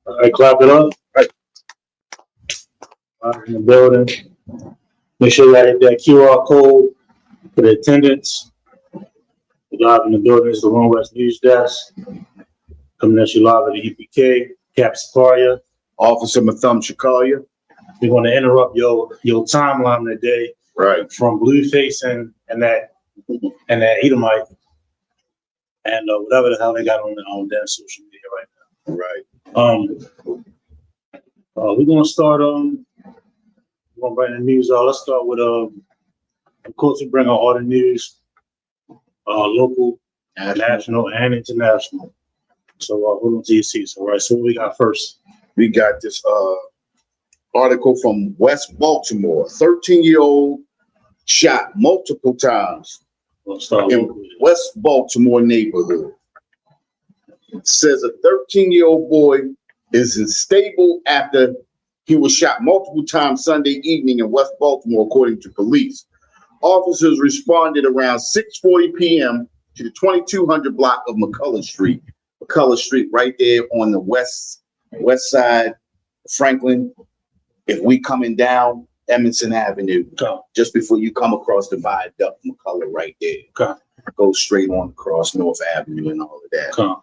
All right, clap it up. In the building. Make sure you hit that QR code for the attendance. Live in the building is the One West News Desk. Coming at you live at the EPK, Cap Safaria. Officer Matham Shakalia. We're going to interrupt your timeline today. Right. From Blueface and that Edomite and whatever the hell they got on their social media right now. Right. We're going to start we're going to bring the news out. Let's start with of course we bring out all the news, local, national, and international. So hold on to your seats. All right. So what we got first? We got this article from West Baltimore. 13-year-old shot multiple times in West Baltimore neighborhood. It says a 13-year-old boy is unstable after he was shot multiple times Sunday evening in West Baltimore, according to police. Officers responded around 6:40 p.m. to the 2200 block of McCullough Street. McCullough Street right there on the west side of Franklin. If we coming down Emerson Avenue, just before you come across the viaduct, McCullough right there. Go straight on across North Avenue and all of that.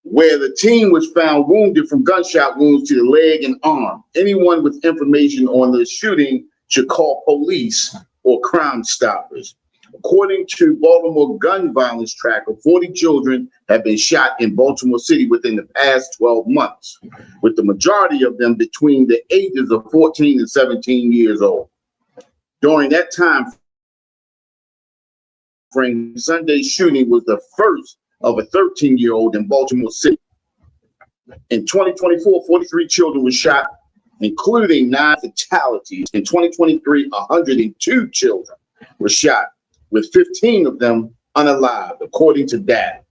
Where the teen was found wounded from gunshot wounds to the leg and arm. Anyone with information on the shooting should call police or Crime Stoppers. According to Baltimore Gun Violence Tracker, 40 children have been shot in Baltimore City within the past 12 months, with the majority of them between the ages of 14 and 17 years old. During that time frame, Sunday's shooting was the first of a 13-year-old in Baltimore City. In 2024, 43 children were shot, including 9 fatalities. In 2023, 102 children were shot, with 15 of them unalived, according to data.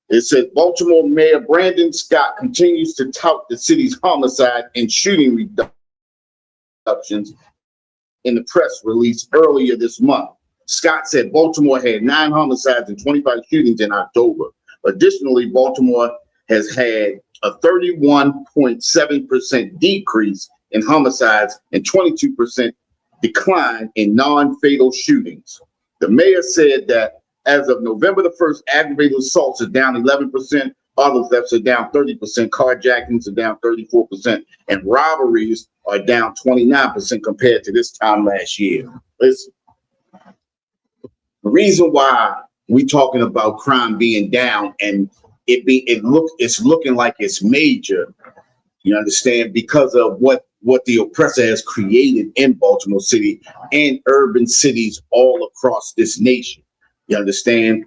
It said Baltimore Mayor Brandon Scott continues to tout the city's homicide and shooting reductions in the press release earlier this month. Scott said Baltimore had 9 homicides and 25 shootings in October. Additionally, Baltimore has had a 31.7% decrease in homicides and 22% decline in non-fatal shootings. The mayor said that as of November the 1st, aggravated assaults are down 11%, auto thefts are down 30%, carjackings are down 34%, and robberies are down 29% compared to this time last year. Listen, the reason why we talking about crime being down and it's looking like it's major, you understand, because of what the oppressor has created in Baltimore City and urban cities all across this nation. You understand?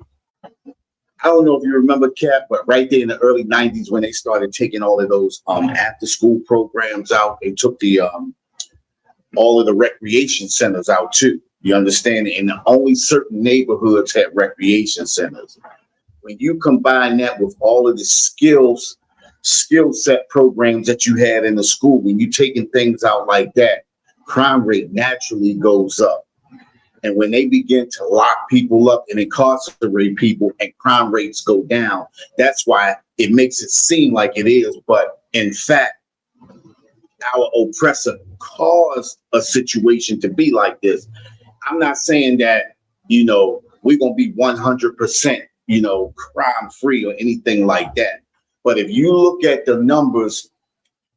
I don't know if you remember, Cap, but right there in the early 90s when they started taking all of those after school programs out, they took the all of the recreation centers out too. You understand? And only certain neighborhoods had recreation centers. When you combine that with all of the skill set programs that you had in the school, when you taking things out like that, crime rate naturally goes up. And when they begin to lock people up and incarcerate people and crime rates go down, that's why it makes it seem like it is. But in fact, our oppressor caused a situation to be like this. I'm not saying that, we're going to be 100%, crime free or anything like that. But if you look at the numbers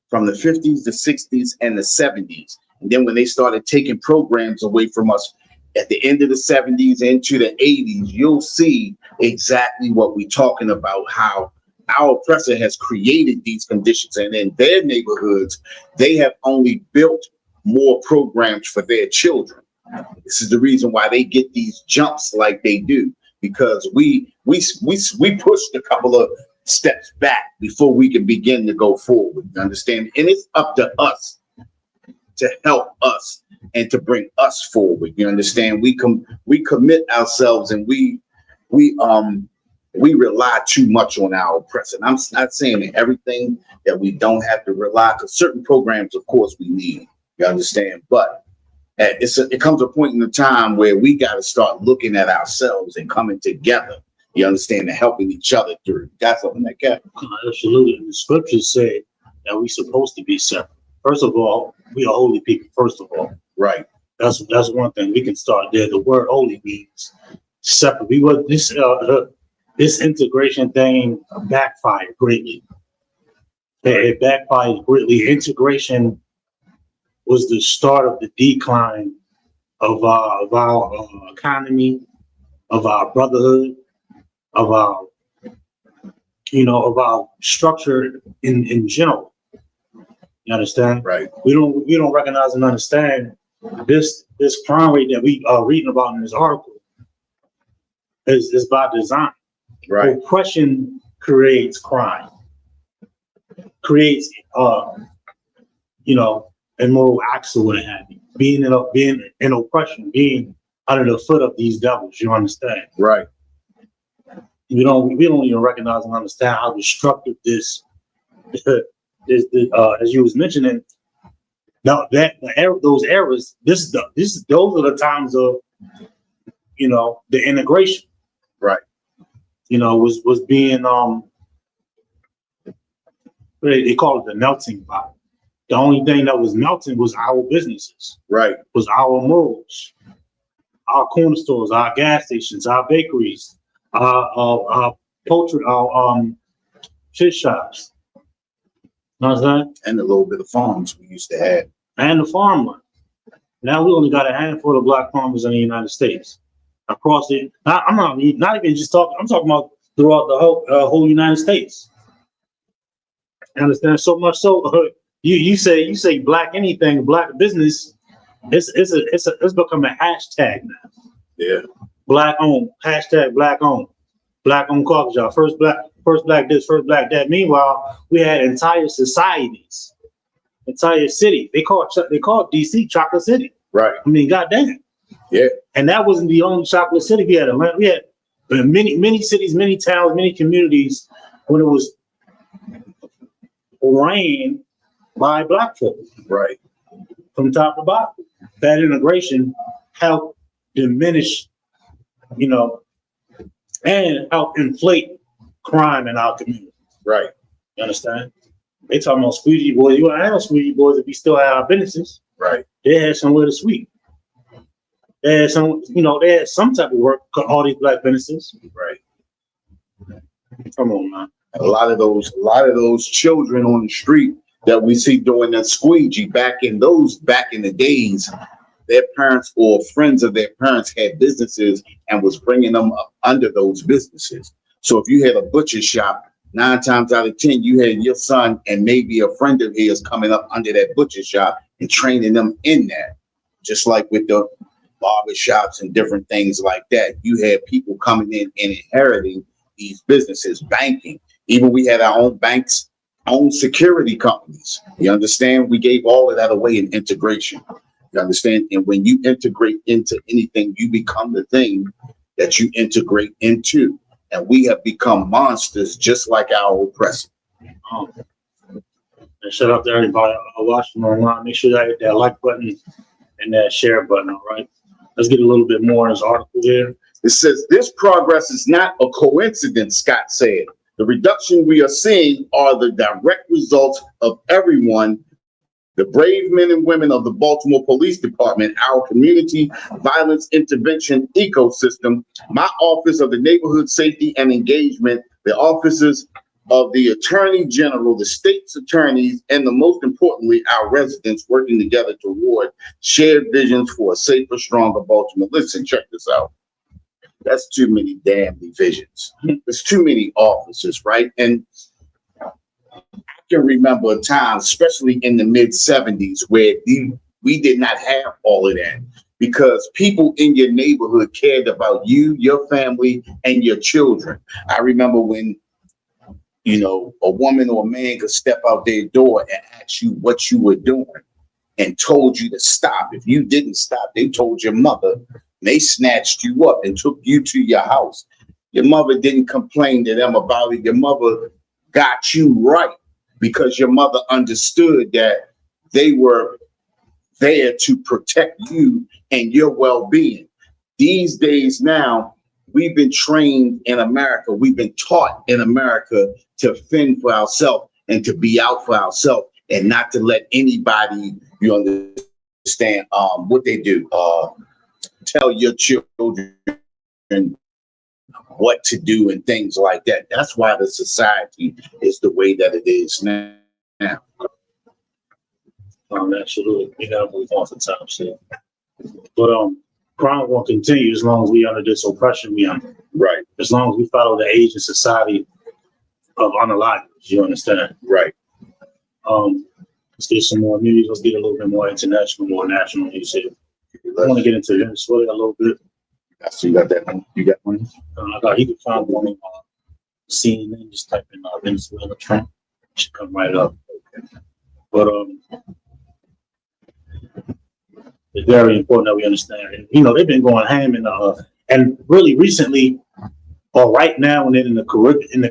from the 50s, the 60s, and the 70s, and then when they started taking programs away from us at the end of the 70s into the 80s, you'll see exactly what we're talking about, how our oppressor has created these conditions. And in their neighborhoods, they have only built more programs for their children. This is the reason why they get these jumps like they do, because we pushed a couple of steps back before we can begin to go forward. You understand? And it's up to us to help us and to bring us forward. You understand? We commit ourselves, and we rely too much on our oppressor. And I'm not saying that everything that we don't have to rely, because certain programs, of course, we need. You understand? But it comes a point in the time where we got to start looking at ourselves and coming together. You understand? And helping each other through. Got something like that? Absolutely. The scriptures say that we're supposed to be separate. First of all, we are holy people. First of all, right. That's one thing. We can start there. The word holy means separate. We were this integration thing backfired greatly. It backfired greatly. Integration was the start of the decline of our economy, of our brotherhood, of our structure in general. You understand? Right. We don't recognize and understand this crime rate that we are reading about in this article is by design. Right. Oppression creates crime, creates immoral acts or what have you. Being in oppression, being under the foot of these devils. You understand? Right. We don't even recognize and understand how destructive this as you was mentioning. Now those eras, those are the times of the integration. Right. Was being they call it the melting pot. The only thing that was melting was our businesses. Right. Was our morals, our corner stores, our gas stations, our bakeries, our poultry, our fish shops. You know what I'm saying? And a little bit of farms we used to have. And the farmland. Now we only got a handful of black farmers in the United States. Across it, I'm not even just talking. I'm talking about throughout the whole United States. You understand? So much so, you say black anything, black business. It's become a hashtag now. Yeah. Black owned, hashtag black owned coffee shop. First black this, first black that. Meanwhile, we had entire societies, entire cities. They called DC Chocolate City. Right. I mean, goddamn. Yeah. And that wasn't the only chocolate city. We had Atlanta. We had many cities, many towns, many communities when it was ran by black folk. Right. From top to bottom. That integration helped diminish, and help inflate crime in our community. Right. You understand? They talking about squeegee boys. You wouldn't have no squeegee boys if we still had our businesses. Right. They had somewhere to sweep. They had some type of work, all these black businesses. Right. Come on, man. A lot of those children on the street that we see doing that squeegee back in the days, their parents or friends of their parents had businesses and was bringing them up under those businesses. So if you had a butcher shop, 9 times out of 10, you had your son and maybe a friend of his coming up under that butcher shop and training them in that. Just like with the barber shops and different things like that, you had people coming in and inheriting these businesses, banking. Even we had our own banks, own security companies. You understand? We gave all of that away in integration. You understand? And when you integrate into anything, you become the thing that you integrate into. And we have become monsters just like our oppressor. And shout out to everybody watching online. Make sure that hit that like button and that share button, all right? Let's get a little bit more in this article here. It says, this progress is not a coincidence, Scott said. The reduction we are seeing are the direct results of everyone, the brave men and women of the Baltimore Police Department, our community violence intervention ecosystem, my Office of the Neighborhood Safety and Engagement, the offices of the Attorney General, the state's attorneys, and most importantly, our residents working together toward shared visions for a safer, stronger Baltimore. Listen, check this out. That's too many damn divisions. There's too many officers, right? And I can remember a time, especially in the mid-'70s, where we did not have all of that. because people in your neighborhood cared about you, your family, and your children. I remember when, you know, a woman or a man could step out their door and ask you what you were doing and told you to stop. If you didn't stop, they told your mother. They snatched you up and took you to your house. Your mother didn't complain to them about it. Your mother got you right because your mother understood that they were there to protect you and your well-being. These days now, we've been trained in America. We've been taught in America to fend for ourselves and to be out for ourselves and not to let anybody, you understand, what they do. Tell your children what to do and things like that. That's why the society is the way that it is now. Absolutely. We gotta move on for time, so. But crime will continue as long as we under this oppression we under. Right. As long as we follow the age and society of unalivers, you understand? Right. Let's get some more news. Let's get a little bit more international, more national news here. I want to get into Venezuela a little bit. So you got that one? You got one? I thought you could find one on CNN. Just type in Venezuela Trump. It should come right up. But it's very important that we understand. And, you know, they've been going ham and really recently, or right now, when they're in the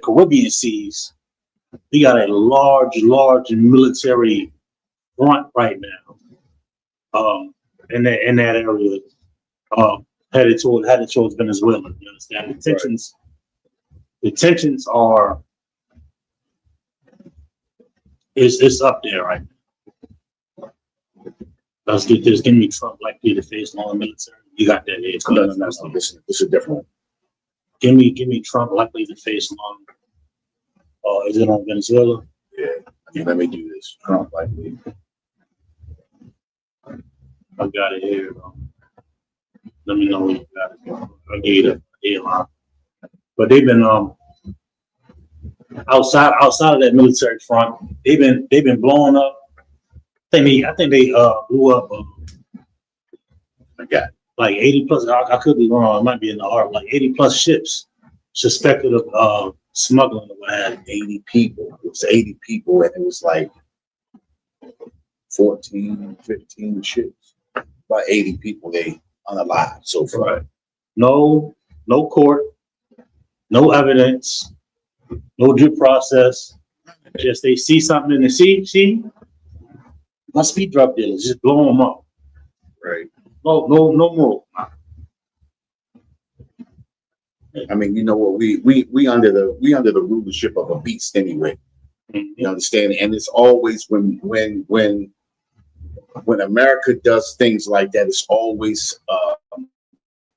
Caribbean seas, we got a large military front right now. In that area, headed towards Venezuela. You understand? The tensions are it's up there right now. Let's get this. Give me Trump likely to face long military. You got that here. No, this is a different one. Give me Trump likely to face long. Is it on Venezuela? Yeah. Let me do this. Trump likely. I got it here. Let me know when you got it. I gave you the headline. But they've been outside of that military front. They've been blowing up. I think they blew up. I got like 80 plus. I could be wrong. It might be in the art. Like 80 plus ships suspected of smuggling or what have you. 80 people. It was 80 people, and it was like 14, 15 ships. About 80 people they unalive so far. Right. No court, no evidence, no due process. Just they see something in the sea, must be drug dealers. Just blow them up. Right. No more. I mean, you know what? We under the rulership of a beast anyway. Mm-hmm. You understand? And it's always when America does things like that, it's always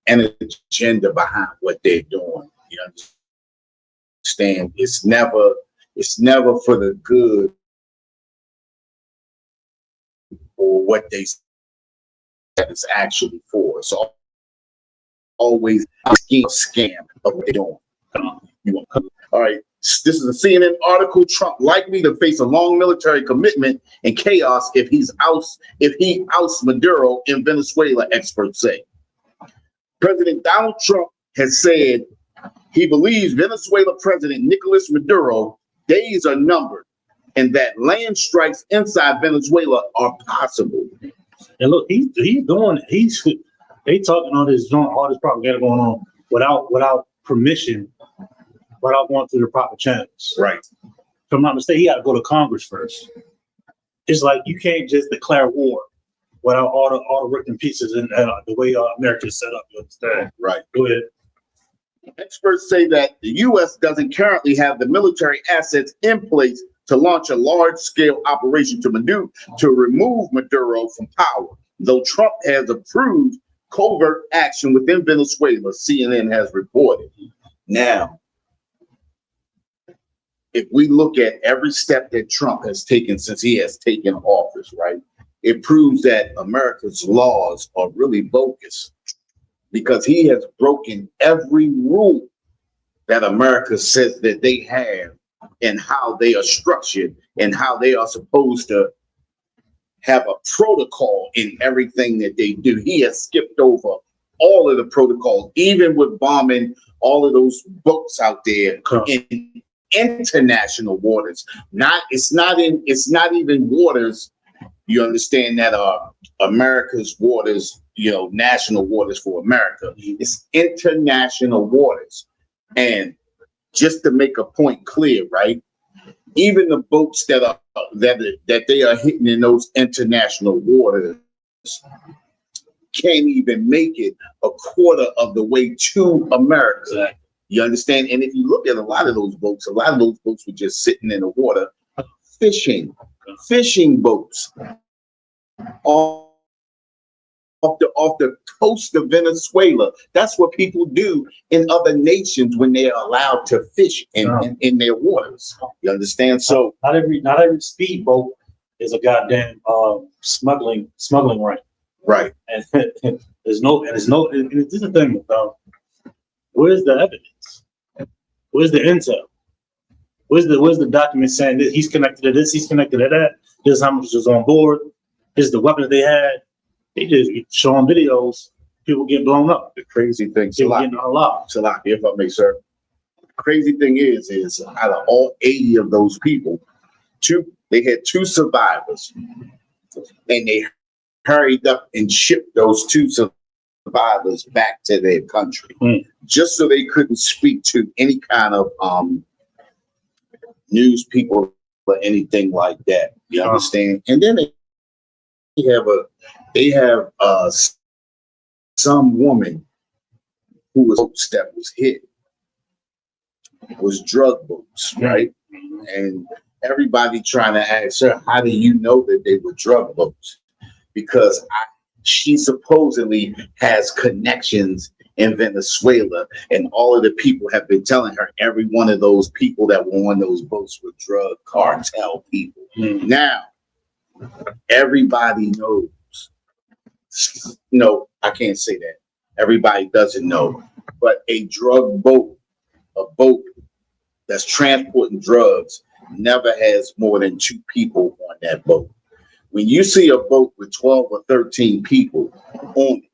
an agenda behind what they're doing. You understand? It's never for the good or what they that it's actually for. It's always a scam of what they're doing. All right. This is a CNN article. Trump likely to face a long military commitment and chaos if he ousts Maduro in Venezuela, experts say. President Donald Trump has said he believes Venezuela President Nicolas Maduro days are numbered and that land strikes inside Venezuela are possible. And look, they talking all this propaganda going on without permission, without going through the proper channels. Right. If I'm not mistaken, he got to go to Congress first. It's like you can't just declare war without all the written pieces and the way America is set up. You understand? Right. Go ahead. Experts say that the U.S. doesn't currently have the military assets in place to launch a large-scale operation to remove Maduro from power, though Trump has approved covert action within Venezuela, CNN has reported. Now, if we look at every step that Trump has taken since he has taken office, right, it proves that America's laws are really bogus because he has broken every rule that America says that they have and how they are structured and how they are supposed to have a protocol in everything that they do. He has skipped over all of the protocols, even with bombing all of those boats out there in international waters. It's not even waters, you understand, that are America's waters, national waters for America. It's international waters. And just to make a point clear, right? Even the boats that they are hitting in those international waters can't even make it a quarter of the way to America. Exactly. You understand? And if you look at a lot of those boats were just sitting in the water, fishing boats off the coast of Venezuela. That's what people do in other nations when they're allowed to fish in their waters. You understand? So not every speedboat is a goddamn smuggling ring. Right. And this is the thing about, where's the evidence? Where's the intel? Where's the document saying that he's connected to this, he's connected to that, this is how much was on board, this is the weapons they had. They just showing videos, people get blown up. The crazy thing, people getting unlocked. Salaki, if I may, sir. The crazy thing is out of all 80 of those people, they had 2 survivors, and they hurried up and shipped those 2 survivors back to their country, just so they couldn't speak to any kind of news people or anything like that. You understand? And then they have some woman who was hit was drug boats, right? And everybody trying to ask her, how do you know that they were drug boats? Because she supposedly has connections in Venezuela, and all of the people have been telling her every one of those people that were on those boats were drug cartel people. Now, everybody knows. No, I can't say that. Everybody doesn't know. But a drug boat, a boat that's transporting drugs, never has more than 2 people on that boat. When you see a boat with 12 or 13 people on it,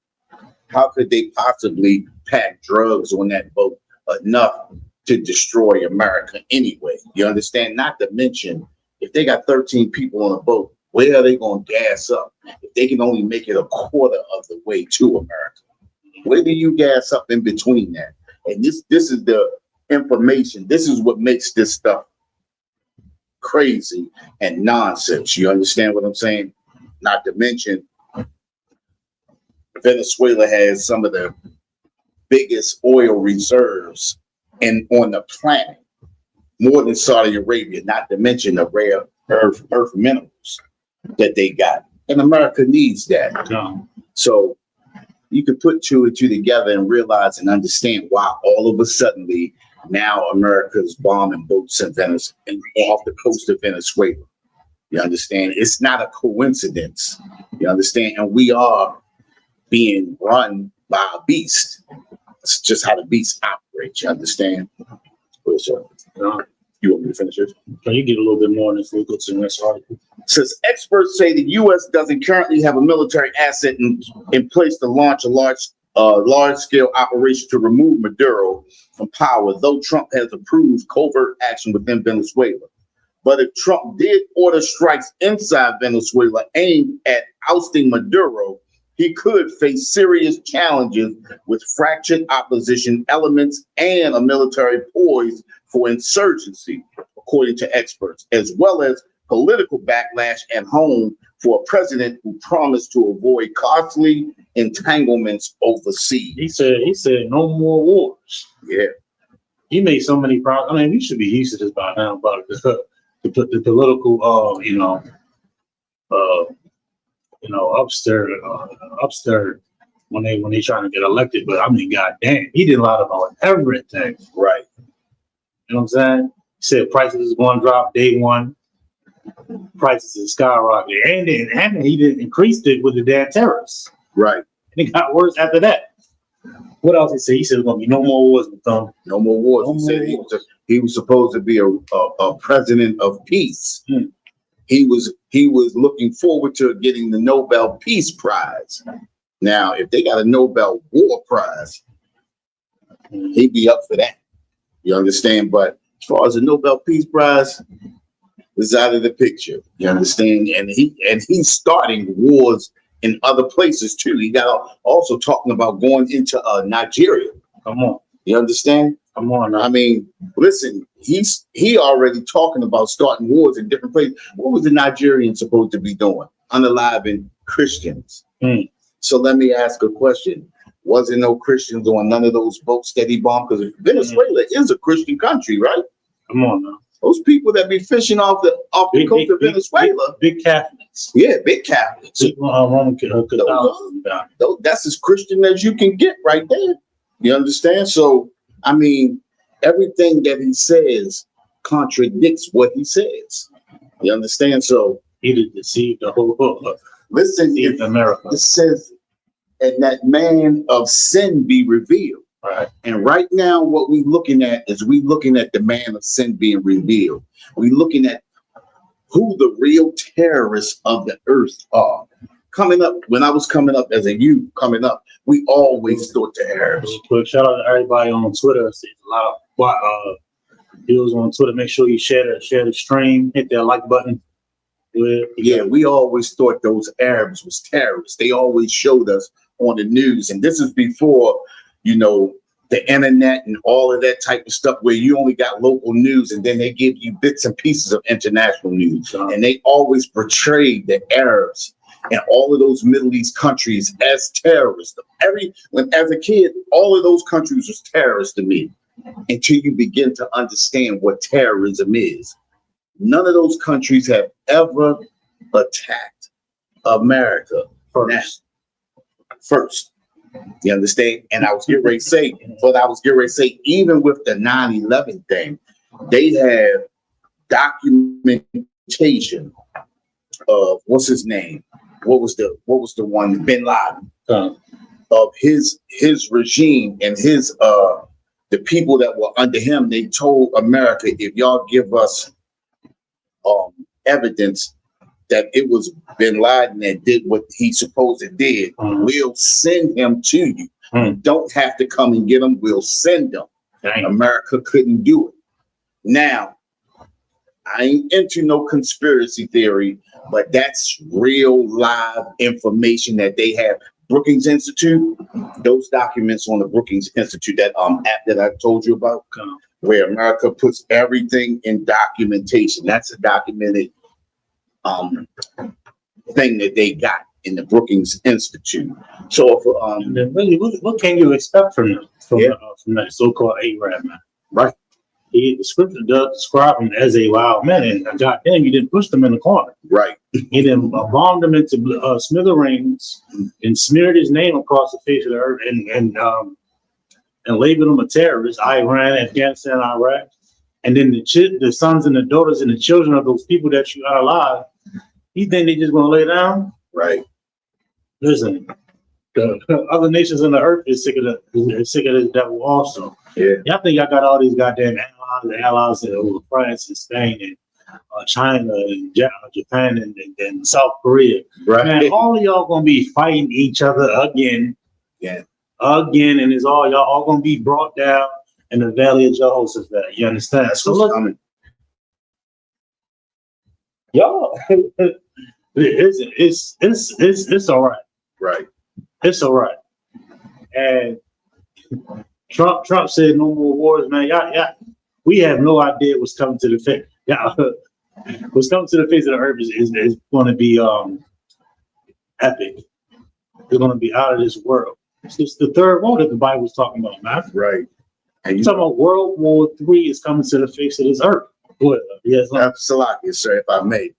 how could they possibly pack drugs on that boat enough to destroy America anyway? You understand? Not to mention, if they got 13 people on a boat, where are they going to gas up if they can only make it a quarter of the way to America? Where do you gas up in between that? And this is the information. This is what makes this stuff crazy and nonsense. You understand what I'm saying? Not to mention, Venezuela has some of the biggest oil reserves on the planet, more than Saudi Arabia, not to mention the rare earth minerals that they got. And America needs that. So you could put 2 and 2 together and realize and understand why all of a sudden now America's bombing boats in Venice and off the coast of Venezuela. You understand? It's not a coincidence. You understand? And we are being run by a beast. It's just how the beast operates. You understand? You want me to finish it? Can you get a little bit more on this? We'll go to the next article. Says experts say the U.S. doesn't currently have a military asset in place to launch a large-scale operation to remove Maduro from power, though Trump has approved covert action within Venezuela. But if Trump did order strikes inside Venezuela aimed at ousting Maduro, he could face serious challenges with fractured opposition elements and a military poised for insurgency, according to experts, as well as political backlash at home for a president who promised to avoid costly entanglements overseas. He said no more wars. Yeah. He made so many problems. I mean, we should be used to this by now, but the political, upstart when they trying to get elected. But I mean, goddamn, he did a lot about everything. Right. You know what I'm saying? He said prices is going to drop day one. Prices is skyrocketing, and he didn't increase it with the damn tariffs. Right. And it got worse after that. What else he said? He said there's gonna be no more wars with them. No more wars. He said he was supposed to be a president of peace. he was looking forward to getting the Nobel Peace Prize. Now, if they got a Nobel War Prize, he'd be up for that. You understand? But as far as the Nobel Peace Prize, is out of the picture. You understand? And he's starting wars in other places too. He got also talking about going into Nigeria. Come on. You understand? Come on. I mean, listen, he already talking about starting wars in different places. What was the Nigerians supposed to be doing? Unaliving Christians. So let me ask a question. Wasn't no Christians on none of those boats that he bombed? Because Venezuela is a Christian country, right? Come on now. Those people that be fishing off the coast of Venezuela. Big Catholics. Yeah, big Catholics. Roman Catholicism. That's as Christian as you can get right there. You understand? So, I mean, everything that he says contradicts what he says. You understand? So he did deceive the whole world. Listen, America. It says, and that man of sin be revealed. Right. And right now, what we're looking at is the man of sin being revealed. We're looking at who the real terrorists of the earth are. Coming up, when I was coming up as a youth, we always thought the Arabs. Quick shout out to everybody on Twitter. See a lot of videos on Twitter. Make sure you share the stream, hit that like button. Yeah, we always thought those Arabs was terrorists. They always showed us on the news, and this is before, the internet and all of that type of stuff, where you only got local news and then they give you bits and pieces of international news. And they always portrayed the Arabs and all of those Middle East countries as terrorists. As a kid, all of those countries was terrorists to me, until you begin to understand what terrorism is. None of those countries have ever attacked America first. You understand? And I was getting ready to say, even with the 9/11 thing, they have documentation of what's his name? What was the one? Bin Laden, of his regime and his the people that were under him. They told America, if y'all give us evidence that it was Bin Laden that did what he supposedly did, we'll send him to you. You don't have to come and get him. We'll send him. America couldn't do it. Now, I ain't into no conspiracy theory, but that's real live information that they have. Brookings Institute, those documents on the Brookings Institute, that app that I told you about, where America puts everything in documentation. That's a documented thing that they got in the Brookings Institute. So, really, what can you expect from that so-called Arab man? Right. The scripture does describe him as a wild man, and goddamn, you didn't push them in the corner. Right. He then bombed them into smithereens and smeared his name across the face of the earth and labeled them a terrorist. Iran, Afghanistan, Iraq, and then the sons and the daughters and the children of those people that you are alive. You think they just gonna lay down? Right. Listen, the other nations on the earth is sick of this devil also. Yeah. Y'all think I got all these goddamn allies in France and Spain and China and Japan and South Korea. Right. Man, all of y'all gonna be fighting each other again. Yeah. Again, and y'all all gonna be brought down in the valley of Jehoshaphat. You understand? That's what's coming. Y'all, it's all right. Right. It's all right. And Trump said no more wars, man. Yeah. We have no idea what's coming to the face. Yeah, what's coming to the face of the earth is going to be epic. It's going to be out of this world. It's the third war that the Bible's talking about, man. Right. And you talking about World War III is coming to the face of this earth. What? Yes, absolutely, sir. If I may,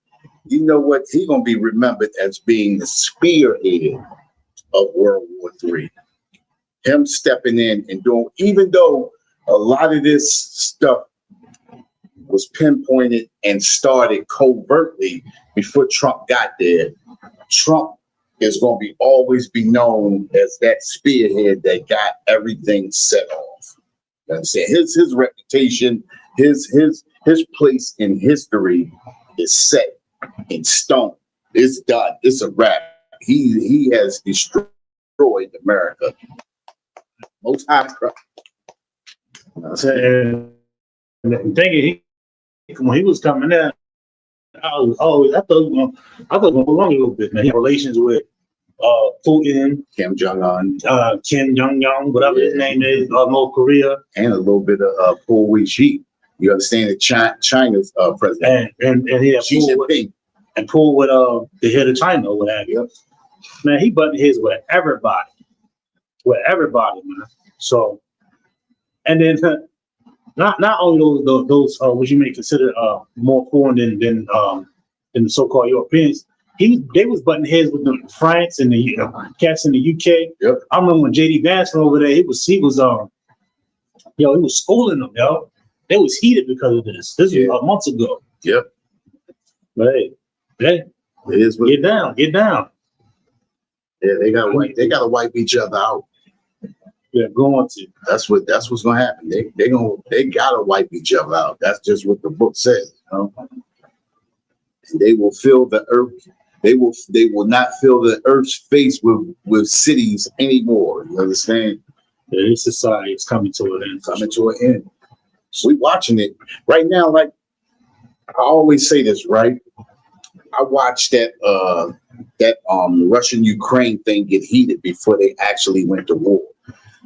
you know what? He's going to be remembered as being the spearhead of World War III. Him stepping in and doing, even though a lot of this stuff was pinpointed and started covertly before Trump got there, Trump is going to always be known as that spearhead that got everything set off. You understand? His reputation, his place in history is set. in stone. It's done. It's a wrap. He has destroyed America. Most high Christ. And thinking when he was coming in, I thought he was going to go along a little bit, man. He had relations with Putin, Kim Jong-un, Kim Jong-un, whatever his name is, North Korea, and a little bit of Pull Wheat Sheep. You understand that China's president and he had Xi Jinping and pulled with the head of China or what have you. Man, he buttoned his with everybody, man. So, and then not only those what you may consider more foreign than the so-called Europeans. They was butting heads with the France and the cats in the UK. Yep. I remember when JD Vance from over there, he was he was schooling them, yo. They was heated because of this. This was months ago. Yep. But hey, it is get down. Yeah, they gotta wipe each other out. They're going to. That's what's gonna happen. They gotta wipe each other out. That's just what the book says. You know? And they will fill the earth. They will not fill the earth's face with cities anymore. You understand? Yeah, this society is coming to an end. Coming to an end. So we watching it right now. Like I always say this, right? I watched that Russian-Ukraine thing get heated before they actually went to war.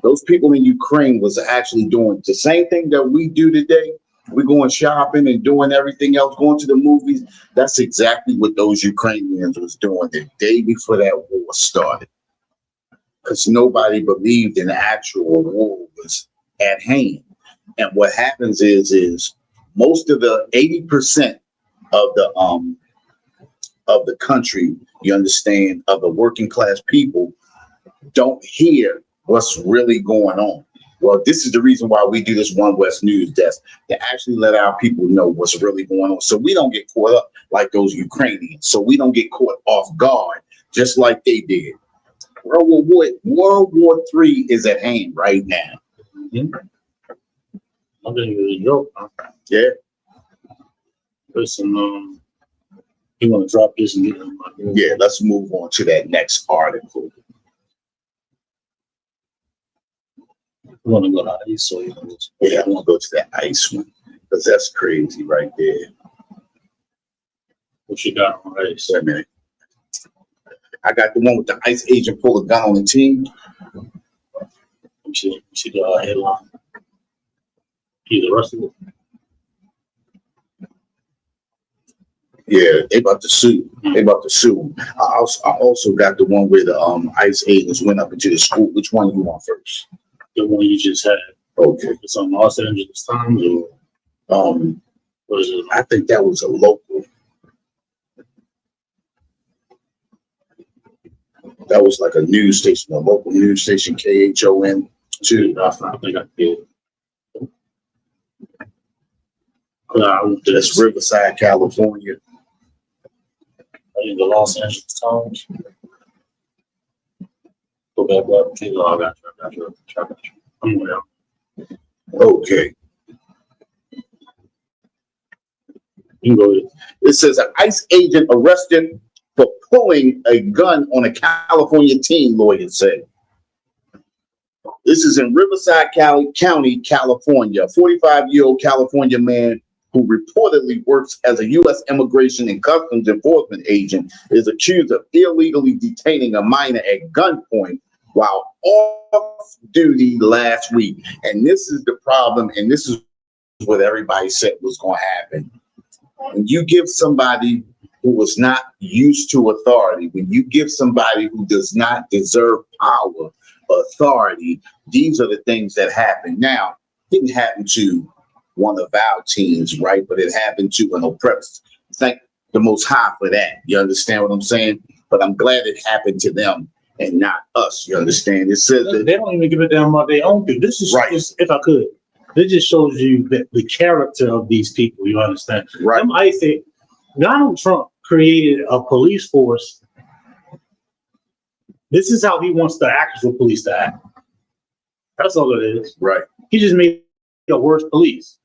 Those people in Ukraine was actually doing the same thing that we do today. We're going shopping and doing everything else, going to the movies. That's exactly what those Ukrainians was doing the day before that war started. Because nobody believed an actual war was at hand. And what happens is most of the 80% of the country, you understand, of the working class people don't hear what's really going on. Well, this is the reason why we do this One West News Desk, to actually let our people know what's really going on. So we don't get caught up like those Ukrainians. So we don't get caught off guard just like they did. World War III is at hand right now. Mm-hmm. I think it was a joke. Huh? Yeah. Listen, you want to drop this and get them? Yeah, let's move on to that next article. You want to go to ice or I want to go to that ice one because that's crazy right there. What you got on ice? Wait a minute. I got the one with the ICE agent pull a gun on the team. You see the headline. He's arrested. Yeah, they about to sue. They about to sue. I also got the one where the ICE agents went up into the school. Which one you want first? The one you just had. Okay. It's on Los Angeles Times or what is it? I think that was a local. That was like a news station, a local news station, KHON 2. I think I did. That's Riverside, California. I think the Los Angeles Times. Go back up. I got you. I'm going out. Okay. You can go ahead. It says an ICE agent arrested for pulling a gun on a California teen, lawyers said. This is in Riverside County, California. A 45-year-old California man who reportedly works as a U.S. Immigration and Customs Enforcement agent is accused of illegally detaining a minor at gunpoint while off duty last week. And this is the problem, and this is what everybody said was going to happen. When you give somebody who was not used to authority, when you give somebody who does not deserve power, authority, these are the things that happen. Now, it didn't happen to one of our teams, right? But it happened to an oppressed. Thank the Most High for that. You understand what I'm saying? But I'm glad it happened to them and not us. You understand? It says that they don't even give a damn about their own people. This is right. If I could, this just shows you the character of these people. You understand? Right. I say Donald Trump created a police force. This is how he wants the actual police to act. That's all it is. Right. He just made a worse police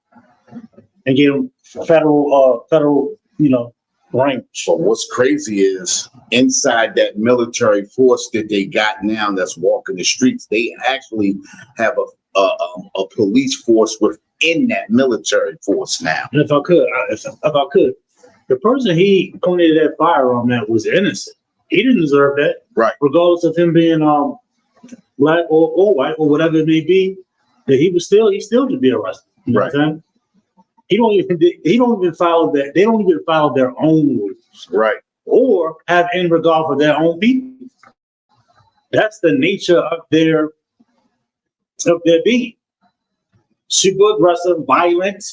and gave them federal, range. But what's crazy is inside that military force that they got now that's walking the streets, they actually have a police force within that military force now. And if I could, the person he pointed that firearm at was innocent. He didn't deserve that. Right. Regardless of him being black or white or whatever it may be, that he still should be arrested. You know what I'm saying? He don't even follow that. They don't even follow their own rules. Right. Or have any regard for their own people. That's the nature of their being. Super aggressive, violent.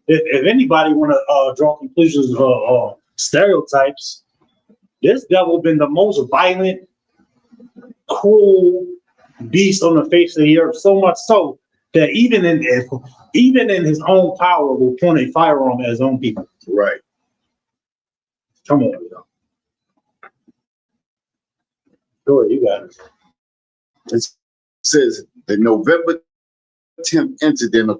If anybody want to draw conclusions or stereotypes, this devil been the most violent, cruel beast on the face of the earth. So much so that even in his own power will point a firearm at his own people. Right. Come on, you know. Go ahead, you got it. It says the November 10th incident,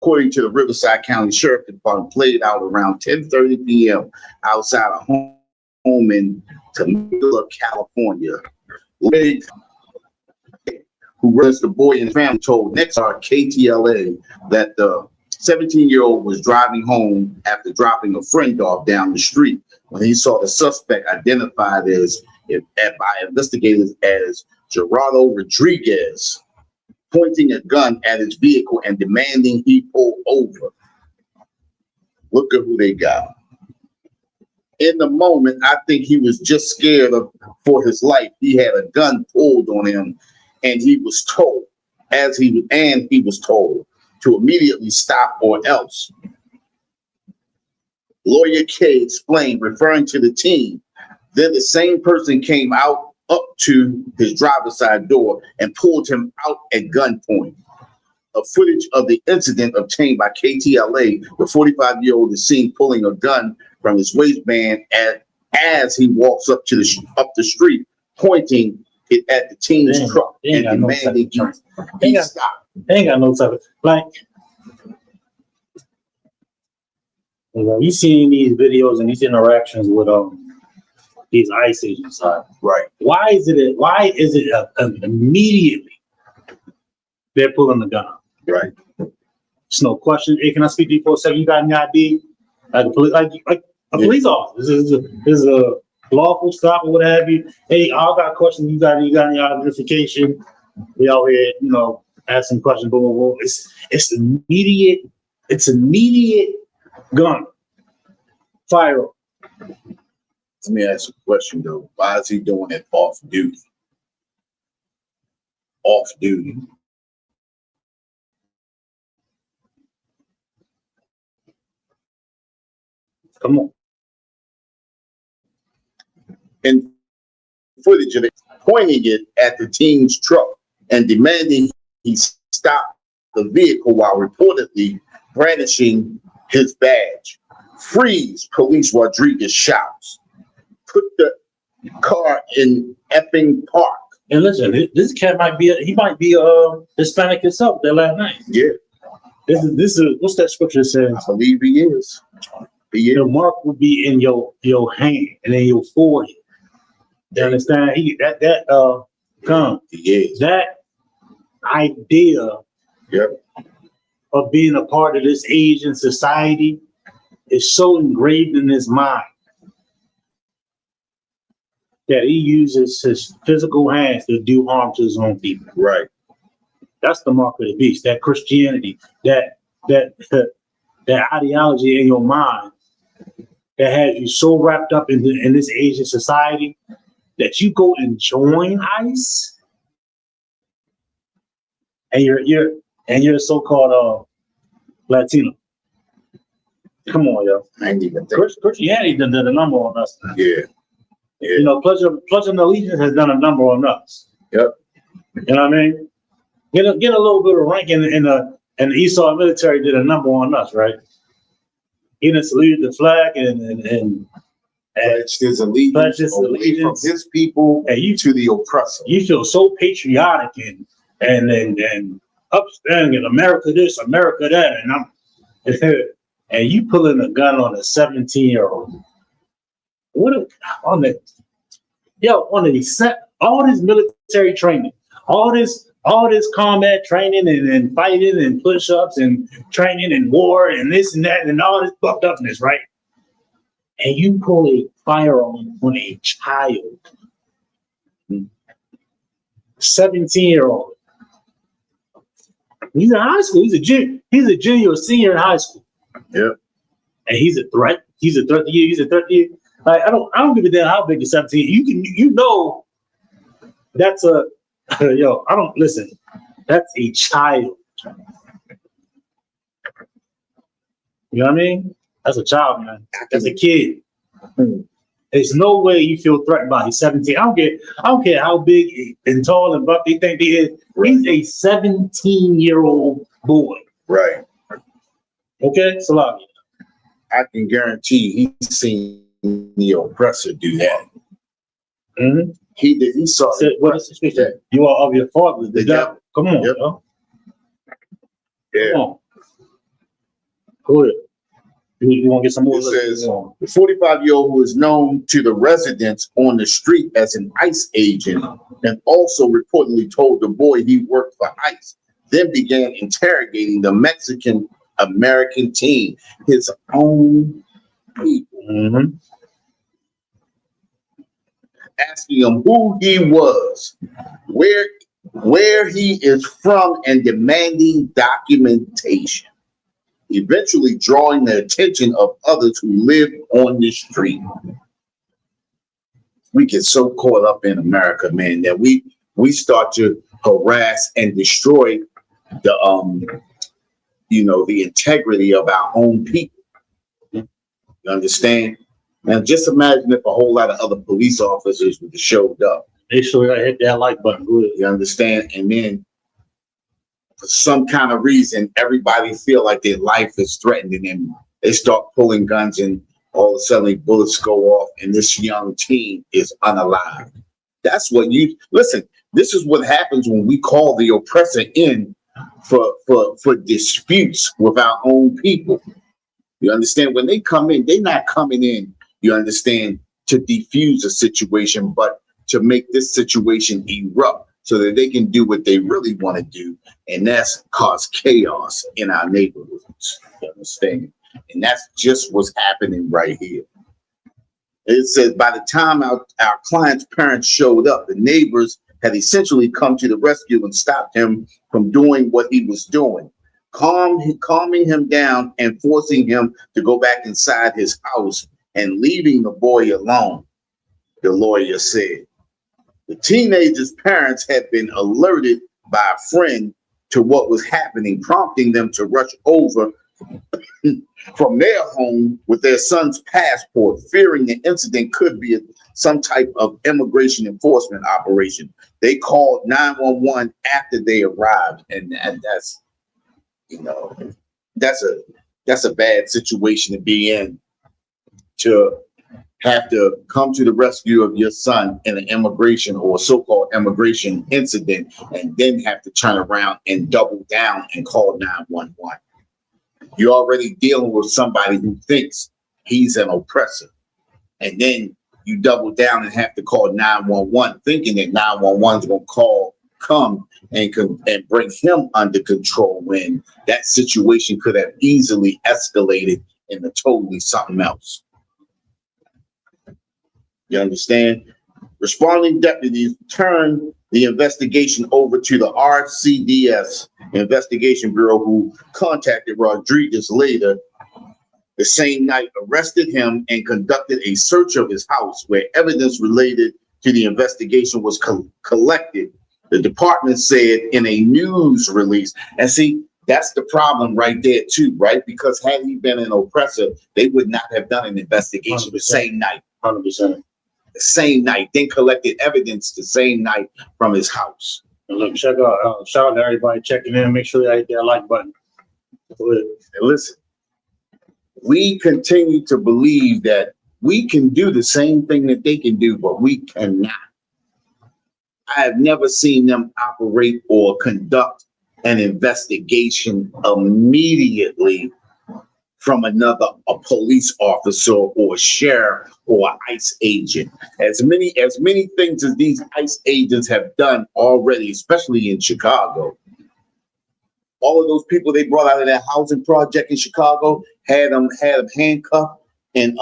according to the Riverside County Sheriff Department, played out around 10:30 p.m. outside a home in Temecula, California. Lady who raised the boy and his family told Nexar KTLA that the 17-year-old was driving home after dropping a friend off down the street when he saw the suspect identified by investigators as Gerardo Rodriguez, pointing a gun at his vehicle and demanding he pull over. Look at who they got. In the moment, I think he was just scared for his life. He had a gun pulled on him, and he was told, he was told to immediately stop or else. Lawyer K explained, referring to the team, then the same person came out up to his driver's side door and pulled him out at gunpoint. A footage of the incident obtained by KTLA, the 45-year-old is seen pulling a gun from his waistband as he walks up the street, pointing it at the teen's truck and demanding he stop. They ain't got no type of, like, you know, you seen these videos and these interactions with these ICE agents, right? Why is it immediately they're pulling the gun? Right. It's no question. Hey, can I speak to you for a second? You got any ID? Like a police officer. This is a lawful stop or what have you. Hey, I got a question. You got any identification? We out here, you know, asking questions. Boom, boom, boom. It's immediate. It's immediate gun fire. Let me ask you a question though. Why is he doing it off duty? Off duty. Come on. And footage of it pointing it at the teen's truck and demanding he stop the vehicle while reportedly brandishing his badge. Freeze, police Rodriguez shouts. Put the car in effing park. And listen, this cat might be Hispanic himself that last night. Yeah. This is what's that scripture says? I believe he is. The mark will be in your hand and in your forehead. You understand? That idea of being a part of this age in society is so engraved in his mind that he uses his physical hands to do harm to his own people. Right. That's the mark of the beast. That Christianity, that ideology in your mind that has you so wrapped up in this age of society that you go and join ICE, and you're a so-called Latino. Come on, yo. I ain't even think. Christianity done a number on us. Yeah. You know, Pledge of Allegiance has done a number on us. Yep. You know what I mean? Get a little bit of rank in the Esau military did a number on us, right? He done saluted the flag and pledged his allegiance away from his people and to the oppressor. You feel so patriotic and upstanding, America this, America that, and and you pulling a gun on a 17-year-old. On the set, all this military training, all this combat training and fighting and push-ups and training and war and this and that and all this fucked upness, right? And you pull a firearm on a child, 17-year-old. He's in high school. He's a junior or senior in high school. Yeah. And he's a threat. He's a threat to you. He's a threat to you. Like, I don't give a damn how big the 17. That's a listen. That's a child. You know what I mean? That's a child, man. That's a kid. There's no way you feel threatened by. He's 17. I don't care how big and tall and buff they think he is. Right. He's a 17-year-old boy. Right. Okay, Salaam. I can guarantee he's seen the oppressor do that. Mm-hmm. He did. He saw it. You are of your father, the devil. Come on, yep. Yo. Yeah. Come on. Go ahead. You want to get some more? It says the 45-year-old who is known to the residents on the street as an ICE agent and also reportedly told the boy he worked for ICE, then began interrogating the Mexican-American teen, his own people, asking him who he was, where he is from, and demanding documentation, eventually drawing the attention of others who live on the street. We get so caught up in America, man, that we start to harass and destroy the the integrity of our own people. You understand? Now just imagine if a whole lot of other police officers would have showed up. They sure hit that like button. Good. You understand? And then for some kind of reason, everybody feel like their life is threatened, and then they start pulling guns, and all of a sudden bullets go off, and this young teen is unalived. That's what listen. This is what happens when we call the oppressor in for disputes with our own people. You understand? When they come in, they're not coming in, you understand, to defuse a situation, but to make this situation erupt so that they can do what they really want to do, and that's cause chaos in our neighborhoods. You understand? And that's just what's happening right here. It says by the time our client's parents showed up, the neighbors had essentially come to the rescue and stopped him from doing what he was doing, calming him down and forcing him to go back inside his house and leaving the boy alone, the lawyer said. The teenager's parents had been alerted by a friend to what was happening, prompting them to rush over from their home with their son's passport, fearing the incident could be some type of immigration enforcement operation. They called 911 after they arrived, and that's, that's a bad situation to be in, to have to come to the rescue of your son in an immigration or so-called immigration incident, and then have to turn around and double down and call 911. You're already dealing with somebody who thinks he's an oppressor, and then you double down and have to call 911, thinking that 911 is going to come and bring him under control, when that situation could have easily escalated into totally something else. You understand? Responding deputies turned the investigation over to the RCDS Investigation Bureau, who contacted Rodriguez later the same night, arrested him, and conducted a search of his house where evidence related to the investigation was collected, the department said in a news release. And see, that's the problem right there too, right? Because had he been an oppressor, they would not have done an investigation 100%. The same night. 100%. The same night, then collected evidence the same night from his house. And look, shout out to everybody checking in. Make sure they hit that like button. And listen, we continue to believe that we can do the same thing that they can do, but we cannot. I have never seen them operate or conduct an investigation immediately from a police officer or a sheriff or an ICE agent. As many things as these ICE agents have done already, especially in Chicago. All of those people they brought out of that housing project in Chicago had them handcuffed and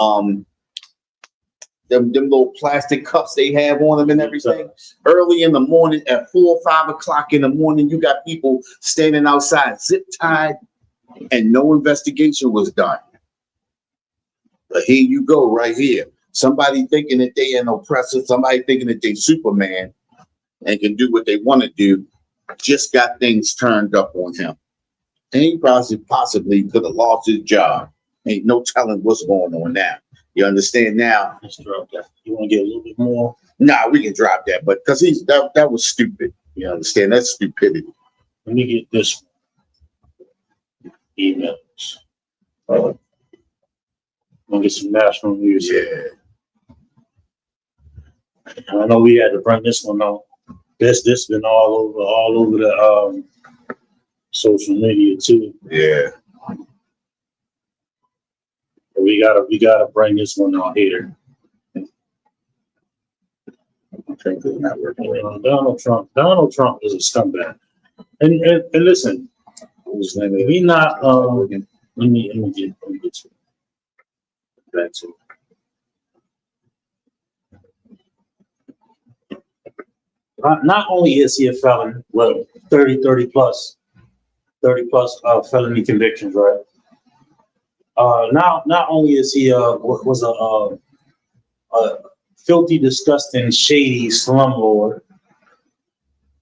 them little plastic cuffs they have on them and everything. Early in the morning, at 4 or 5 o'clock in the morning, you got people standing outside, zip tied, and no investigation was done. But here you go, right here. Somebody thinking that they an oppressor, somebody thinking that they Superman and can do what they want to do, just got things turned up on him. And he possibly could have lost his job. Ain't no telling what's going on now. You understand now? Let's drop that. You want to get a little bit more? Nah, we can drop that, but because that was stupid. You understand? That's stupidity. Let me get this emails. I'm gonna get some national news. Yeah. I know we had to bring this one on. This been all over the social media too. Yeah. We gotta bring this one on here. I think it's not working. Donald Trump is a scumbag. And listen, we not let me get to back to not only is he a felon, well, 30 plus felony convictions, right? Not only is he was a filthy, disgusting, shady slumlord.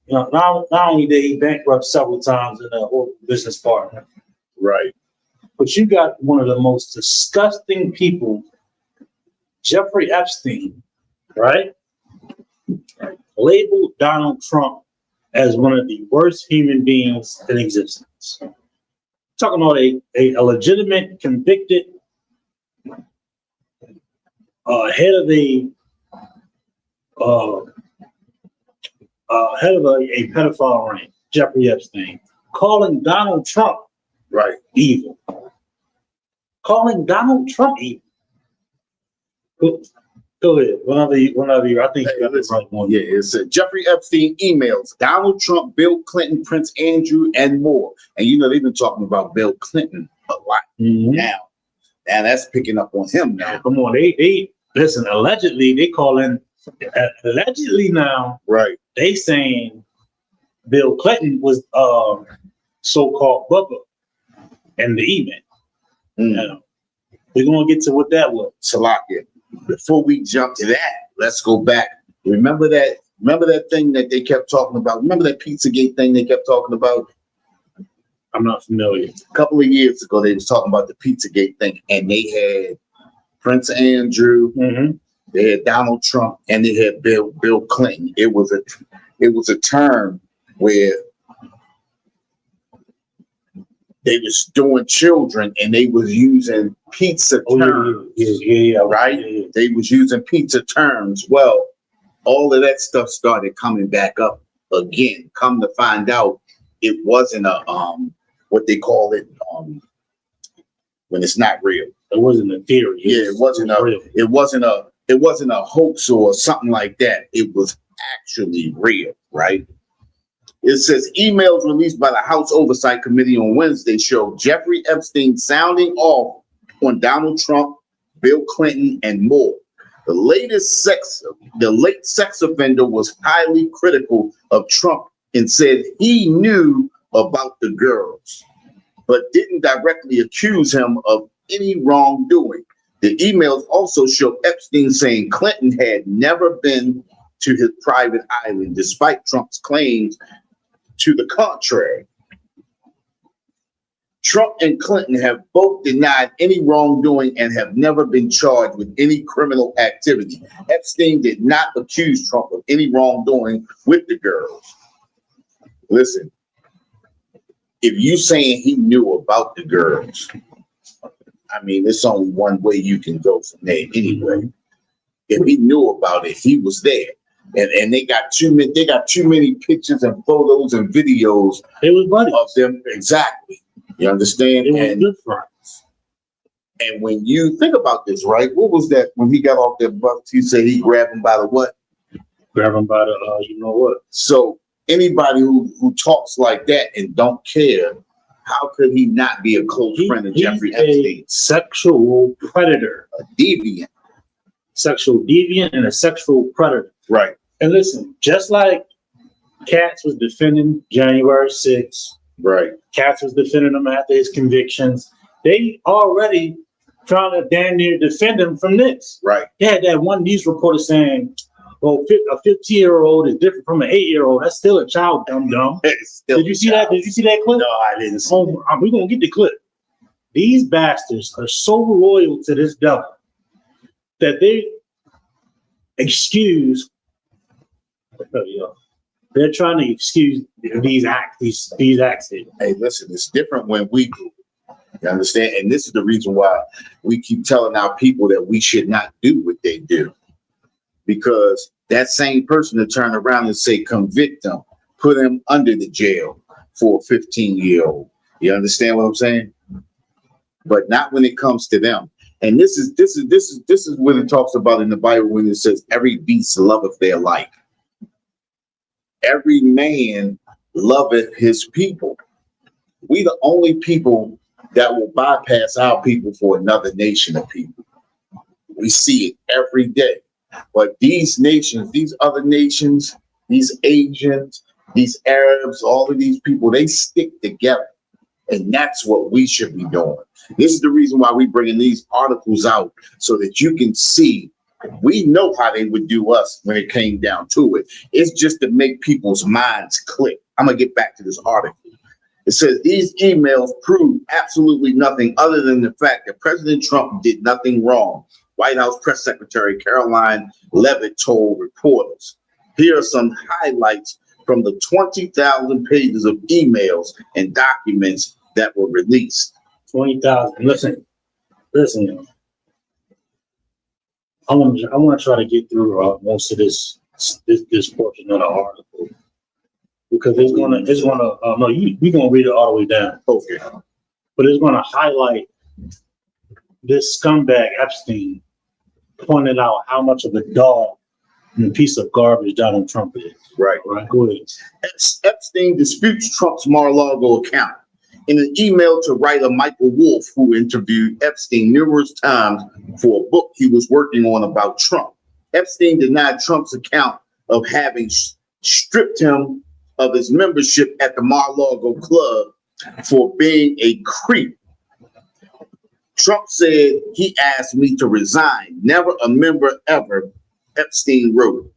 You know, not only did he bankrupt several times in a horrible business partner, Right. but you got one of the most disgusting people, Jeffrey Epstein, right? Labeled Donald Trump as one of the worst human beings in existence. Talking about a legitimate, convicted head of a pedophile ring, Jeffrey Epstein, calling Donald Trump Right. evil. Calling Donald Trump evil. Go ahead. Whenever you, I think you got the right one. Yeah, it said Jeffrey Epstein emails Donald Trump, Bill Clinton, Prince Andrew, and more. And you know they've been talking about Bill Clinton a lot now. Now that's picking up on him now. Come on, they listen. Allegedly, they calling allegedly now. Right. They saying Bill Clinton was so-called Bubba and the email. Now, we're gonna get to what that was. Salakia. Before we jump to that, let's go back. Remember that thing that they kept talking about? Remember that Pizzagate thing they kept talking about? I'm not familiar. A couple of years ago, they was talking about the Pizzagate thing, and they had Prince Andrew, they had Donald Trump, and they had Bill Clinton. It was a term where they was doing children and they was using pizza terms. Right? Yeah. They was using pizza terms. Well, all of that stuff started coming back up again. Come to find out, it wasn't a what they call it when it's not real. It wasn't a theory. It wasn't a hoax or something like that. It was actually real, right? It says emails released by the House Oversight Committee on Wednesday show Jeffrey Epstein sounding off on Donald Trump, Bill Clinton, and more. The late sex offender was highly critical of Trump and said he knew about the girls, but didn't directly accuse him of any wrongdoing. The emails also show Epstein saying Clinton had never been to his private island, despite Trump's claims to the contrary. Trump and Clinton have both denied any wrongdoing and have never been charged with any criminal activity. Epstein did not accuse Trump of any wrongdoing with the girls. Listen, if you saying he knew about the girls, I mean, there's only one way you can go from there anyway. If he knew about it, he was there. And they got too many pictures and photos and videos It was buddies of them. Exactly. You understand? It was good friends. And when you think about this, right? What was that when he got off that bus? He said he grabbed him by the what? Grab him by the, you know what? So anybody who talks like that and don't care, how could he not be a close friend of Jeffrey Epstein? A sexual predator. A deviant. Sexual deviant and a sexual predator. Right. And listen, just like Katz was defending January 6th, right. Katz was defending him after his convictions. They already trying to damn near defend him from this. Right. They had that one news reporter saying, "Well, a 15-year-old is different from an 8-year-old. That's still a child, dumb." Did you see that? Did you see that clip? No, I didn't see it. We're gonna get the clip. These bastards are so loyal to this devil that they excuse. They're trying to excuse these acts. Hey, listen, it's different when we do. You understand? And this is the reason why we keep telling our people that we should not do what they do. Because that same person to turn around and say, convict them, put them under the jail for a 15-year-old. You understand what I'm saying? But not when it comes to them. And this is what it talks about in the Bible when it says, every beast loveth their like. Every man loveth his people. We the only people that will bypass our people for another nation of people. We see it every day. But these nations, these other nations, these Asians, these Arabs, all of these people, they stick together. And that's what we should be doing. This is the reason why we bringing these articles out so that you can see. We know how they would do us when it came down to it. It's just to make people's minds click. I'm going to get back to this article. It says these emails prove absolutely nothing other than the fact that President Trump did nothing wrong. White House Press Secretary Caroline Leavitt told reporters. Here are some highlights from the 20,000 pages of emails and documents that were released. 20,000. Listen. I want to try to get through most of this portion of the article because we're gonna read it all the way down. Okay. But it's gonna highlight this scumbag Epstein pointed out how much of a dog and a piece of garbage Donald Trump is. Right. Go ahead. Epstein disputes Trump's Mar-a-Lago account. In an email to writer Michael Wolff, who interviewed Epstein numerous times for a book he was working on about Trump, Epstein denied Trump's account of having stripped him of his membership at the Mar-a-Lago club for being a creep. Trump said he asked me to resign, never a member ever, Epstein wrote.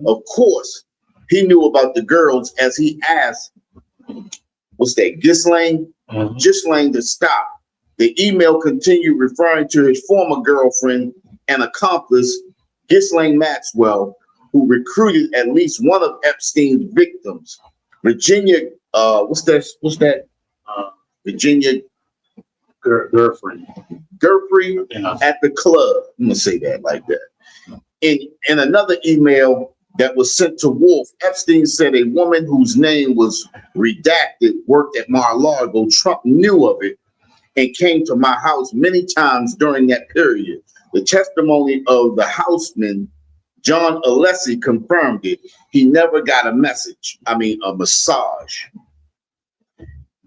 Of course, he knew about the girls as he asked, what's that, Ghislaine to stop. The email continued referring to his former girlfriend and accomplice, Ghislaine Maxwell, who recruited at least one of Epstein's victims, Virginia, Virginia girlfriend at the club. I'm gonna say that like that. In another email that was sent to Wolff, Epstein said a woman whose name was redacted worked at Mar-a-Lago. Trump knew of it and came to my house many times during that period. The testimony of the houseman, John Alessi, confirmed it. He never got a massage.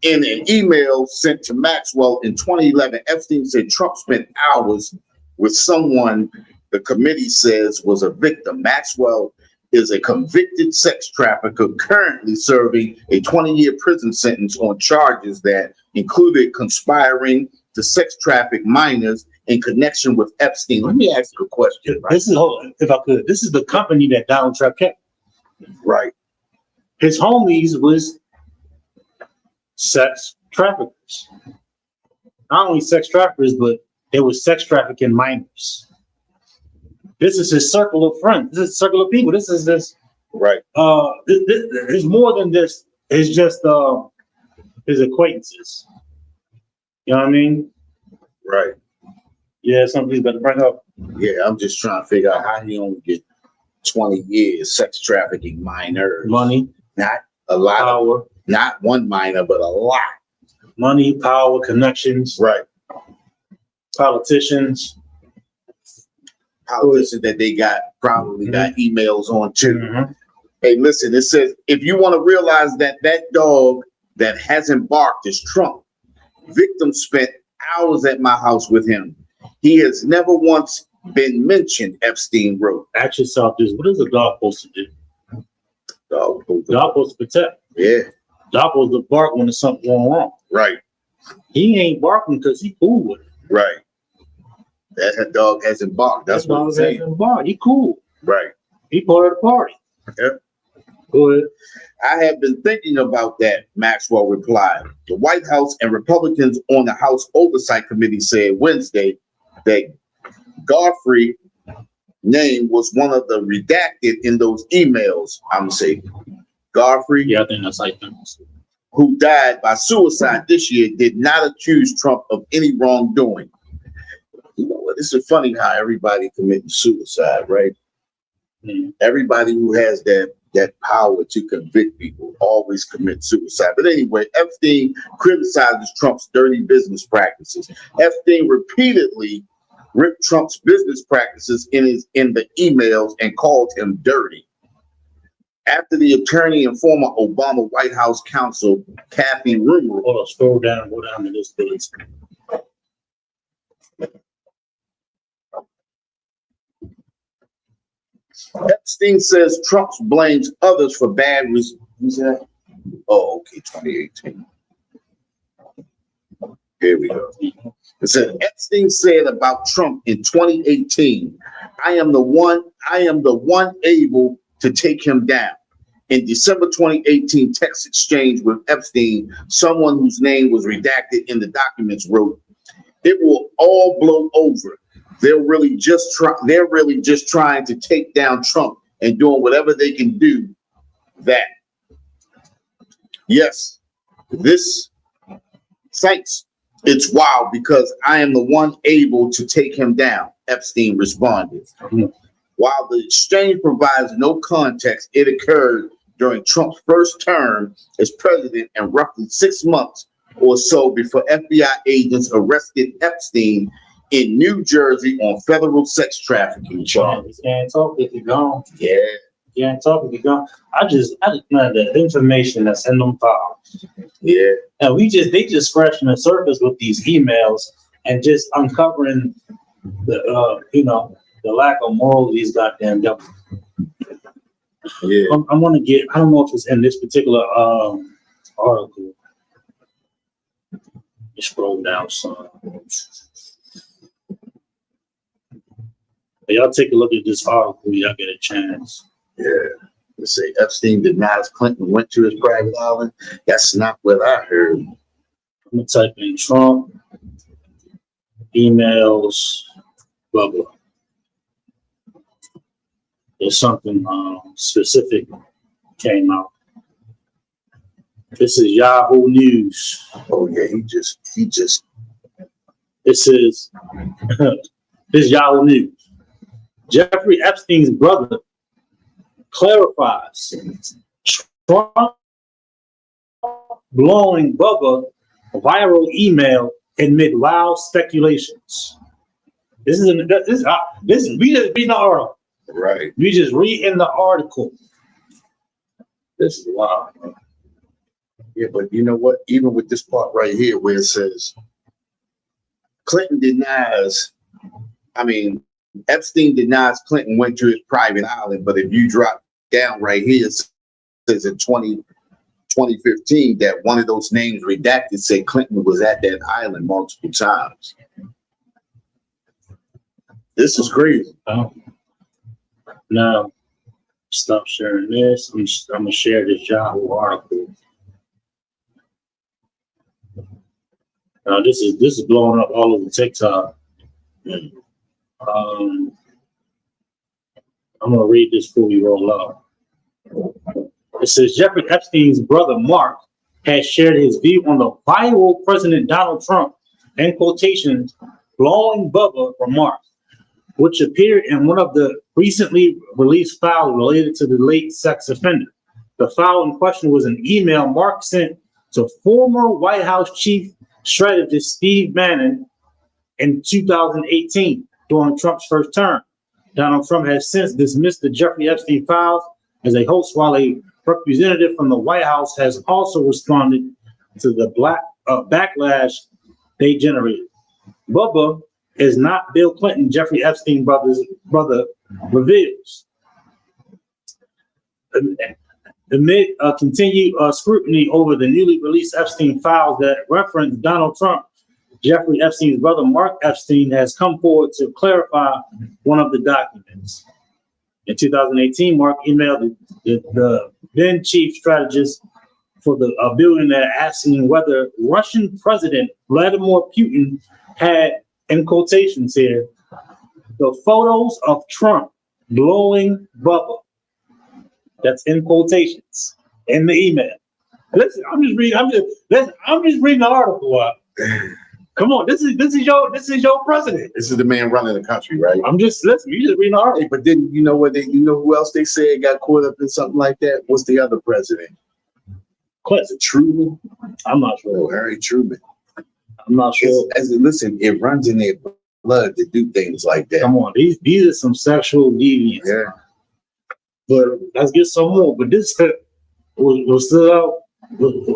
In an email sent to Maxwell in 2011, Epstein said Trump spent hours with someone the committee says was a victim. Maxwell is a convicted sex trafficker currently serving a 20-year prison sentence on charges that included conspiring to sex traffic minors in connection with Epstein. Let me ask you a question. Right? This is the company that Donald Trump kept. Right. His homies was sex traffickers. Not only sex traffickers, but they were sex trafficking minors. This is his circle of friends. This is a circle of people. This. Right. It's more than this. It's just his acquaintances. You know what I mean? Right. Yeah, something he's better bring up. Yeah, I'm just trying to figure out how he only get 20 years sex trafficking minors. Money. Not a lot. Power. Not one minor, but a lot. Money, power, connections. Right. Politicians. Politicians that they probably got emails on too. Mm-hmm. Hey, listen, it says, if you want to realize that dog that hasn't barked is Trump. Victim spent hours at my house with him. He has never once been mentioned, Epstein wrote. Ask yourself this: what is a dog supposed to do? Dog supposed to protect. Yeah. Dog supposed to bark when there's something going wrong. Right. He ain't barking because he cool with it. Right. That dog hasn't barked. That's what I'm saying. Hasn't barked. He cool. Right. He part of the party. Yep. Go ahead. I have been thinking about that, Maxwell replied. The White House and Republicans on the House Oversight Committee said Wednesday that Godfrey's name was one of the redacted in those emails. I'm going to say Godfrey. Yeah, I think that's like who died by suicide this year, did not accuse Trump of any wrongdoing. You know what? This is funny how everybody committing suicide, right? Mm. Everybody who has that power to convict people always commit suicide. But anyway, Epstein criticizes Trump's dirty business practices. Epstein repeatedly ripped Trump's business practices in the emails and called him dirty. After the attorney and former Obama White House counsel Kathy Rumor. Hold on, scroll down, go down to this page. Epstein says Trump blames others for bad results. Oh, okay, 2018. Here we go. It says Epstein said about Trump in 2018, I am the one able to take him down. In December 2018 text exchange with Epstein, someone whose name was redacted in the documents wrote, "It will all blow over. They're really just trying to take down Trump and doing whatever they can do that." Yes, this cites it's wild because I am the one able to take him down, Epstein responded. Mm-hmm. While the exchange provides no context, it occurred during Trump's first term as president and roughly 6 months or so before FBI agents arrested Epstein in New Jersey on federal sex trafficking charges. You can't talk if you're gone. Yeah. You can't talk if you're gone. I just know the information that's in them files. Yeah. And they just scratching the surface with these emails and just uncovering the the lack of moral of these goddamn government. Yeah. I want to get, I don't know if it's in this particular article. You scroll down some. Y'all take a look at this article, y'all get a chance. Yeah. Let's say Epstein denies Clinton went to his private island. That's not what I heard. I'm gonna type in Trump emails bubble. There's something specific came out. This is Yahoo News. Oh yeah, he just. This is this Yahoo News. Jeffrey Epstein's brother clarifies Trump blowing Bubba viral email amid wild speculations. We just read the article. Right. We just read in the article. This is wild. Yeah, but you know what? Even with this part right here where it says Clinton denies, Epstein denies Clinton went to his private island, but if you drop down right here, it says in 2015 that one of those names redacted said Clinton was at that island multiple times. This is crazy. Oh. Now, stop sharing this. I'm gonna share this Yahoo article. Now, this is blowing up all over TikTok. I'm gonna read this before we roll out. It says Jeffrey Epstein's brother Mark has shared his view on the viral President Donald Trump, in quotations, blowing Bubba remark, which appeared in one of the recently released files related to the late sex offender. The file in question was an email Mark sent to former White House Chief Strategist Steve Bannon in 2018 during Trump's first term. Donald Trump has since dismissed the Jeffrey Epstein files as a hoax, while a representative from the White House has also responded to the backlash they generated. Bubba is not Bill Clinton, Jeffrey Epstein brother reveals. Amid continued scrutiny over the newly released Epstein files that reference Donald Trump, Jeffrey Epstein's brother, Mark Epstein, has come forward to clarify one of the documents. In 2018, Mark emailed the then chief strategist for the billionaire asking whether Russian President Vladimir Putin had, in quotations here, the photos of Trump blowing Bubba. That's in quotations in the email. Listen, I'm just reading the article. Come on, this is your president. This is the man running the country, right? You just reading the article. Hey, but then you know who else they said got caught up in something like that? What's the other president? Clinton. Truman? I'm not sure. Oh, Harry Truman. I'm not sure. Listen, it runs in their blood to do things like that. Come on, these are some sexual deviants. Yeah. But let's get some more. But this was still out.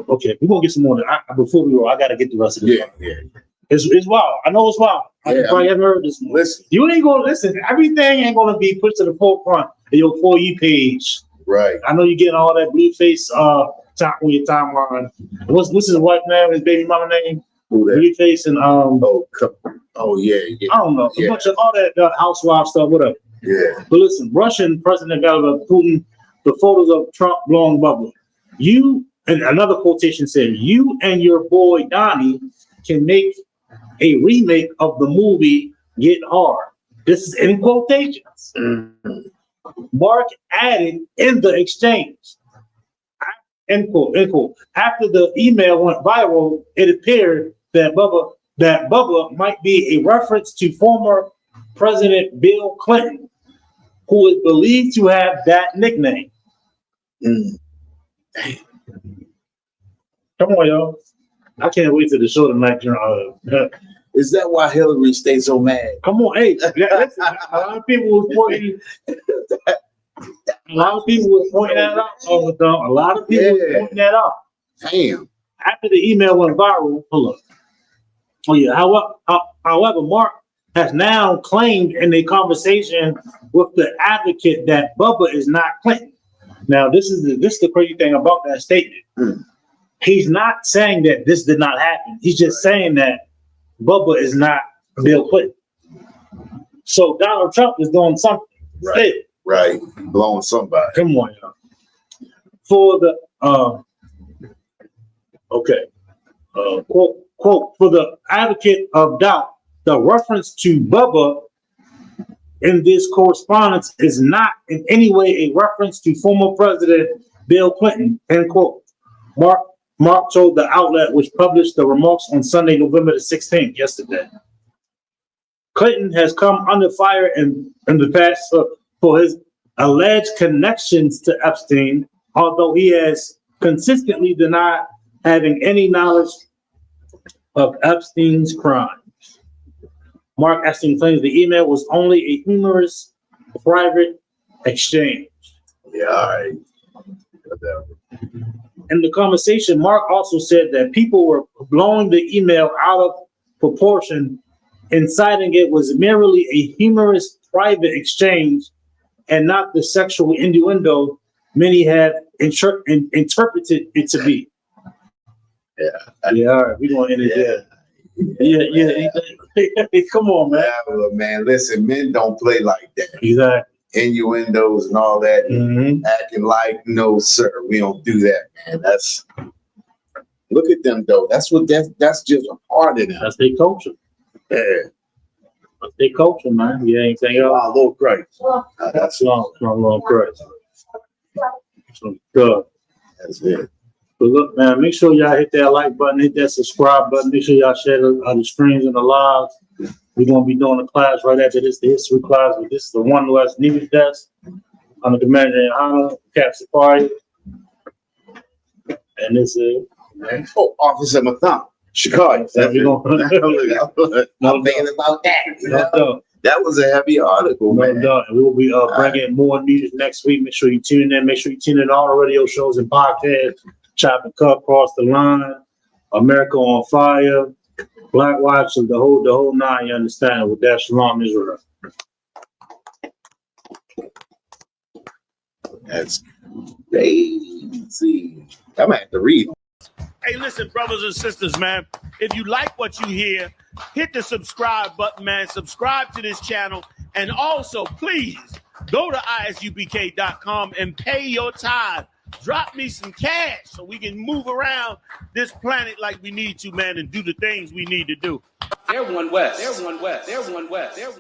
Okay, we're gonna get some more. Before we go, I gotta get the rest of this. Yeah. It's wild. I know it's wild. I probably haven't heard this one. Listen. You ain't gonna listen. Everything ain't gonna be put to the forefront of your For You page. Right. I know you're getting all that blue face top on your timeline. What's his wife name? His baby mama name? Who that? Blue face and yeah. I don't know. A bunch of all that housewife stuff, whatever. Yeah. But listen, Russian President Vladimir Putin, the photos of Trump blowing bubble. You, and another quotation said, you and your boy Donnie can make a remake of the movie Get Hard. This is in quotations. Mm-hmm. Mark added in the exchange. End quote, end quote. After the email went viral, it appeared that Bubba might be a reference to former President Bill Clinton, who is believed to have that nickname. Mm. Come on, y'all. I can't wait till the show tonight. Is that why Hillary stayed so mad? Come on, hey, listen, a lot of people was pointing that out all the time. A lot of people was pointing that out. Damn. After the email went viral, hold up. Oh yeah. However, Mark has now claimed in a conversation with the advocate that Bubba is not Clinton. Now, this is the crazy thing about that statement. Mm. He's not saying that this did not happen. He's just saying that Bubba is not Bill Clinton. So Donald Trump is doing something. Right. Right. Blowing somebody. Come on, y'all. For the quote, for the advocate of doubt, the reference to Bubba in this correspondence is not in any way a reference to former President Bill Clinton, end quote. Mark told the outlet, which published the remarks on Sunday, November the 16th, yesterday. Clinton has come under fire in the past for his alleged connections to Epstein, although he has consistently denied having any knowledge of Epstein's crimes. Mark Epstein claims the email was only a humorous private exchange. Yeah, all right. Whatever. In the conversation, Mark also said that people were blowing the email out of proportion, inciting it was merely a humorous private exchange and not the sexual innuendo many have interpreted it to be. Yeah, all right, we're going to end it there. Yeah. Come on, man. Yeah, well, man, listen, men don't play like that. Exactly. Innuendos and all that, acting like, no, sir, we don't do that, man. Look at them, though. That's just a part of them. That's their culture. Yeah. That's their culture, man. Yeah, anything else? Oh, Lord Christ. That's long Christ. So good. That's it. But look, man, make sure y'all hit that like button, hit that subscribe button. Make sure y'all share the streams and the lives. We're going to be doing a class right after this, the history class. But this is the one West Nevis desk on the Commander in Honor, Cap Safari. And this is Officer Matham. Chicago. So we gonna- I'm thinking about that. You No know? doubt. That was a heavy article, No man. doubt. And we will be bringing more news next week. Make sure you tune in. Make sure you tune in to all the radio shows and podcasts. Chop and Cut, Cross the Line, America on Fire, Black Watch, and the whole nine. You understand? With that, Shalom Israel. That's crazy. I'm gonna have to read. Hey, listen, brothers and sisters, man. If you like what you hear, hit the subscribe button, man. Subscribe to this channel. And also, please, go to isupk.com and pay your tithe. Drop me some cash so we can move around this planet like we need to, man, and do the things we need to do. They're one West. They're one West. They're one West. They're